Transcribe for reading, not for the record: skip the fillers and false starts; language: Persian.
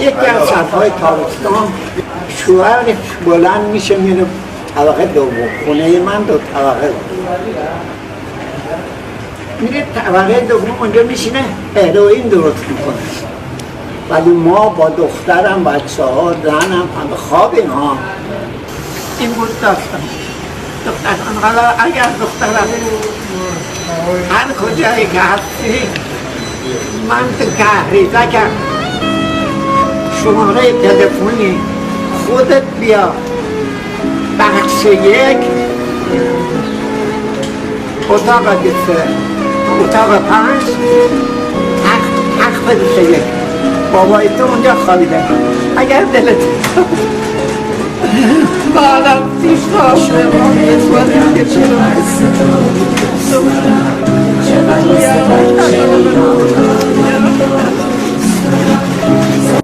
یکی از شب‌های تابستان شوهرش بلند میشه میره طبقه دوم، خونه من 2 طبقه میره طبقه دوم، اونجا میشینه هروئین درست میکنه. ولی ما با دخترم، بچه ها، زنم همه خوابیم ها. این بود داستان دختران. حالا اگر دخترم هر کجایی که هستی، من تو کهریزکم، شماره تلفنی خودت بیا بخش 1 اتاق 3 اتاق 5 تخت 1 بابای تو اونجا خوابیده. اگر دلت بالم دیشتا شما